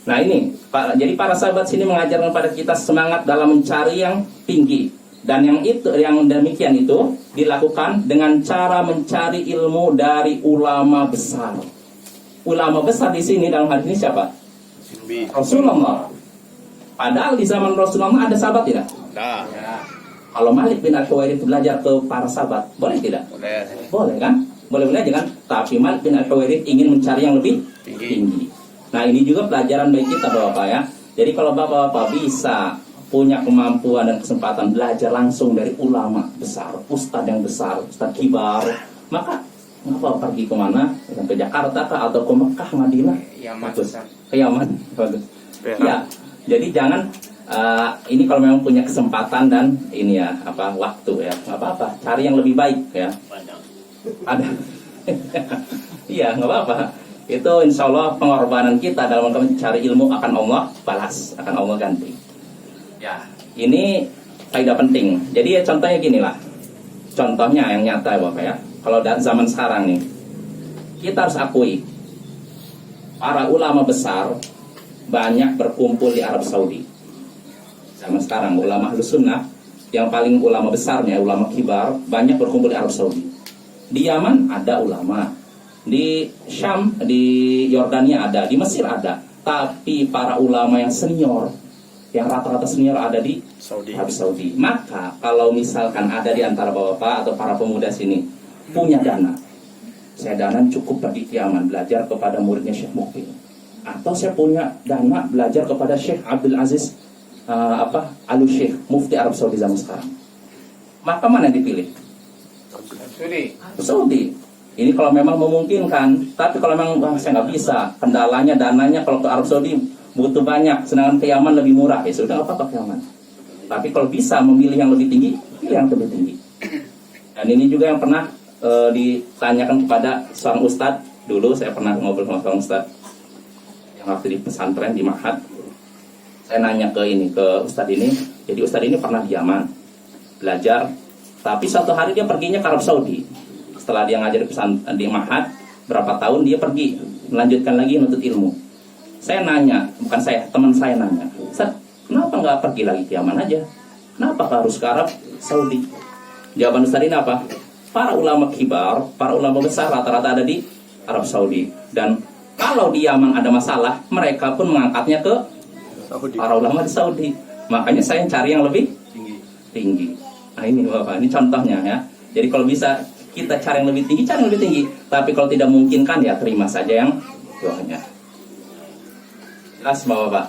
Nah ini, jadi para sahabat sini mengajarkan pada kita semangat dalam mencari yang tinggi. Dan yang demikian itu dilakukan dengan cara mencari ilmu dari ulama besar. Ulama besar di sini dalam hal ini siapa? Rasulullah. Padahal di zaman Rasulullah ada sahabat tidak? Nah, Kalau Malik bin Al-Huwairits belajar ke para sahabat, boleh tidak? boleh. Boleh kan? Boleh aja kan? Tapi Malik bin Al-Huwairits ingin mencari yang lebih tinggi. Nah ini juga pelajaran bagi kita Bapak ya. Jadi kalau Bapak-Bapak bisa punya kemampuan dan kesempatan belajar langsung dari ulama besar, ustadz yang besar, ustadz kibar, maka ngapa pergi kemana? Ke Jakarta kah atau ke Mekah, Madinah? Bagus. Ke Yaman. Bagus. Ya. Jadi jangan ini kalau memang punya kesempatan dan ini ya waktu ya, nggak apa-apa. Cari yang lebih baik ya. Ada. Iya nggak apa-apa. Itu insya Allah pengorbanan kita dalam mencari ilmu akan Allah balas, akan Allah ganti. Ya, ini faedah penting. Jadi ya contohnya gini lah. Contohnya yang nyata ya Bapak ya. Kalau zaman sekarang nih, kita harus akui para ulama besar banyak berkumpul di Arab Saudi. Zaman sekarang ulama Ahlus Sunnah yang paling ulama besarnya, ulama kibar, banyak berkumpul di Arab Saudi. Di Yaman ada ulama, di Syam, di Yordania ada, di Mesir ada. Tapi para ulama yang senior, yang rata-rata senior ada di Arab Saudi. Maka kalau misalkan ada di antara bapak-bapak atau para pemuda sini punya dana, saya dana cukup bagi Yaman belajar kepada muridnya Syekh Mukbil, atau saya punya dana belajar kepada Syekh Abdul Aziz Al-Syekh, mufti Arab Saudi zaman sekarang. Maka mana yang dipilih? Saudi. Ini kalau memang memungkinkan. Tapi kalau memang saya nggak bisa, kendalanya dananya kalau ke Arab Saudi butuh banyak, sedangkan ke Yaman lebih murah, ya sudah apa ke Yaman. Tapi kalau bisa memilih yang lebih tinggi, pilih yang lebih tinggi. Dan ini juga yang pernah ditanyakan kepada seorang ustadz. Dulu saya pernah ngobrol sama seorang ustadz yang waktu di pesantren di Mahat. Saya nanya ke ustadz ini. Jadi ustadz ini pernah di Yaman belajar, tapi suatu hari dia perginya ke Arab Saudi. Setelah dia ngajar di Mahat berapa tahun, dia pergi melanjutkan lagi menuntut ilmu. Saya nanya, bukan saya, teman saya nanya, Ustaz, kenapa nggak pergi lagi ke Yaman aja? Kenapa harus ke Arab Saudi? Jawaban Ustaz ini apa? Para ulama kibar, para ulama besar rata-rata ada di Arab Saudi. Dan kalau di Yaman ada masalah, mereka pun mengangkatnya ke para ulama di Saudi. Makanya saya cari yang lebih tinggi. Nah ini Bapak, ini contohnya ya. Jadi kalau bisa kita cari yang lebih tinggi, cari yang lebih tinggi. Tapi kalau tidak memungkinkan ya terima saja yang bawahnya. Jelas Bapak?